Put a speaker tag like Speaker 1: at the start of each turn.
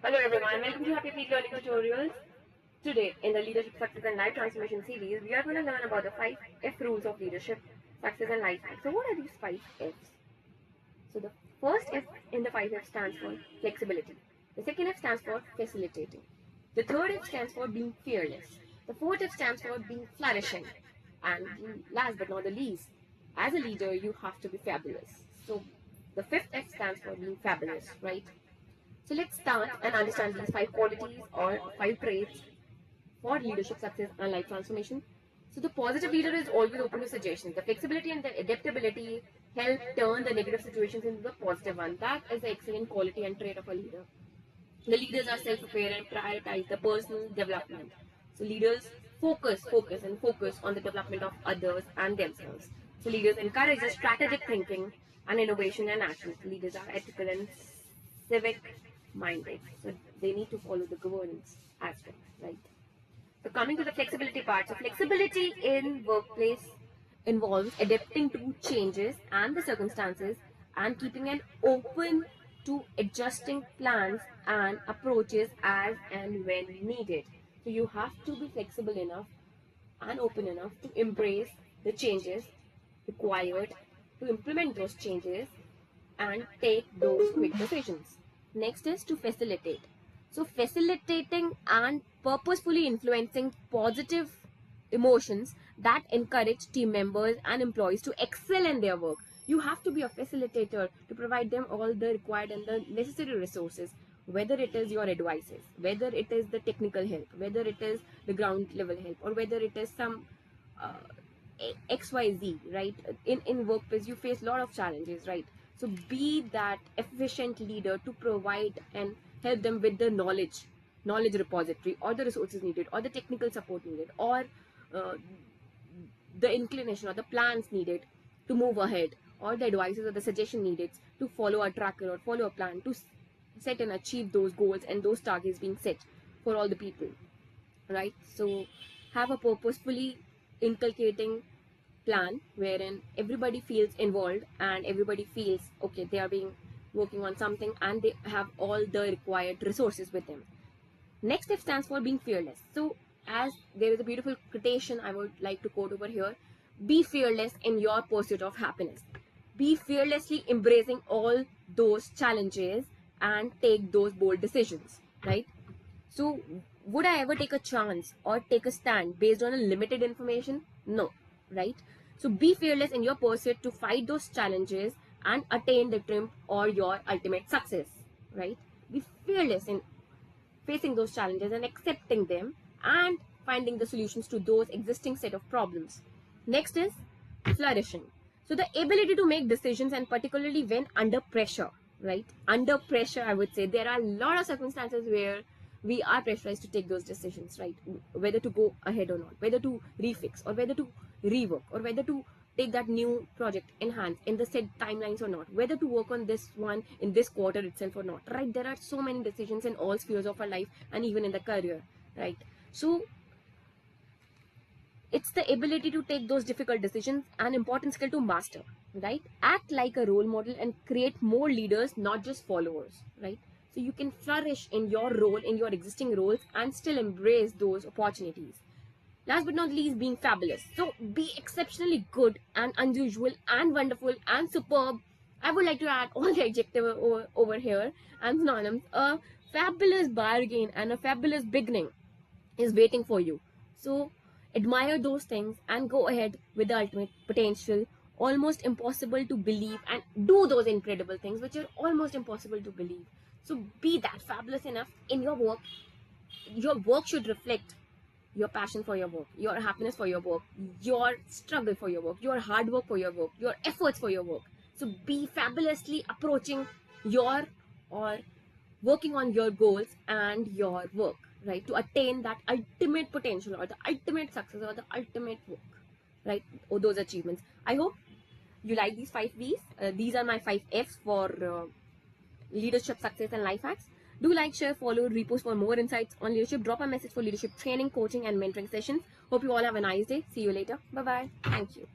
Speaker 1: Hello everyone, welcome to Happy Feet Learning Tutorials. Today, in the Leadership Success and Life Transformation series, we are going to learn about the 5 F rules of leadership, success and life hacks. So what are these 5 Fs? So the first F in the 5 F stands for flexibility. The second F stands for facilitating. The third F stands for being fearless. The fourth F stands for being flourishing. And last but not the least, as a leader, you have to be fabulous. So the fifth F stands for being fabulous, right? So let's start and understand these 5 qualities or 5 traits for leadership success and life transformation. So the positive leader is always open to suggestions. The flexibility and the adaptability help turn the negative situations into the positive one. That is the excellent quality and trait of a leader. The leaders are self-aware and prioritize the personal development. So leaders focus on the development of others and themselves. So leaders encourage the strategic thinking and innovation and action. So leaders are ethical and civic minded. So they need to follow the governance aspect, right? So coming to the flexibility part. So flexibility in workplace involves adapting to changes and the circumstances and keeping an open to adjusting plans and approaches as and when needed. So you have to be flexible enough and open enough to embrace the changes required to implement those changes and take those quick decisions. Next is to facilitate. So facilitating and purposefully influencing positive emotions that encourage team members and employees to excel in their work. You have to be a facilitator to provide them all the required and the necessary resources, whether it is your advices, whether it is the technical help, whether it is the ground level help, or whether it is some XYZ, right? In workplace, you face a lot of challenges, right? So be that efficient leader to provide and help them with the knowledge repository or the resources needed or the technical support needed or the inclination or the plans needed to move ahead or the advices or the suggestion needed to follow a tracker or follow a plan to set and achieve those goals and those targets being set for all the people, right? So have a purposefully inculcating plan wherein everybody feels involved and everybody feels okay, they are being working on something and they have all the required resources with them. Next step stands for being fearless. So as there is a beautiful quotation I would like to quote over here: be fearless in your pursuit of happiness. Be fearlessly embracing all those challenges and take those bold decisions, right? So would I ever take a chance or take a stand based on a limited information? No, right? So be fearless in your pursuit to fight those challenges and attain the triumph or your ultimate success, right? Be fearless in facing those challenges and accepting them and finding the solutions to those existing set of problems. Next is flourishing. So the ability to make decisions, and particularly when under pressure, right? Under pressure, I would say there are a lot of circumstances where we are pressurized to take those decisions, right? Whether to go ahead or not, whether to refix or whether to rework or whether to take that new project in hand in the set timelines or not, whether to work on this one in this quarter itself or not, right? There are so many decisions in all spheres of our life and even in the career, right? So it's the ability to take those difficult decisions, an important skill to master, right? Act like a role model and create more leaders, not just followers, right? So you can flourish in your role, in your existing roles, and still embrace those opportunities. Last but not least, being fabulous. So be exceptionally good and unusual and wonderful and superb. I would like to add all the adjective over here and synonyms. A fabulous bargain and a fabulous beginning is waiting for you. So admire those things and go ahead with the ultimate potential. Almost impossible to believe, and do those incredible things which are almost impossible to believe. So be that fabulous enough in your work. Your work should reflect your passion for your work, your happiness for your work, your struggle for your work, your hard work for your work, your efforts for your work. So be fabulously approaching your or working on your goals and your work, right? To attain that ultimate potential or the ultimate success or the ultimate work, right? Or those achievements. I hope you like these 5 V's. These are my 5 F's for leadership success and life hacks. Do like, share, follow, repost for more insights on leadership. Drop a message for leadership training, coaching, and mentoring sessions. Hope you all have a nice day. See you later. Bye-bye. Thank you.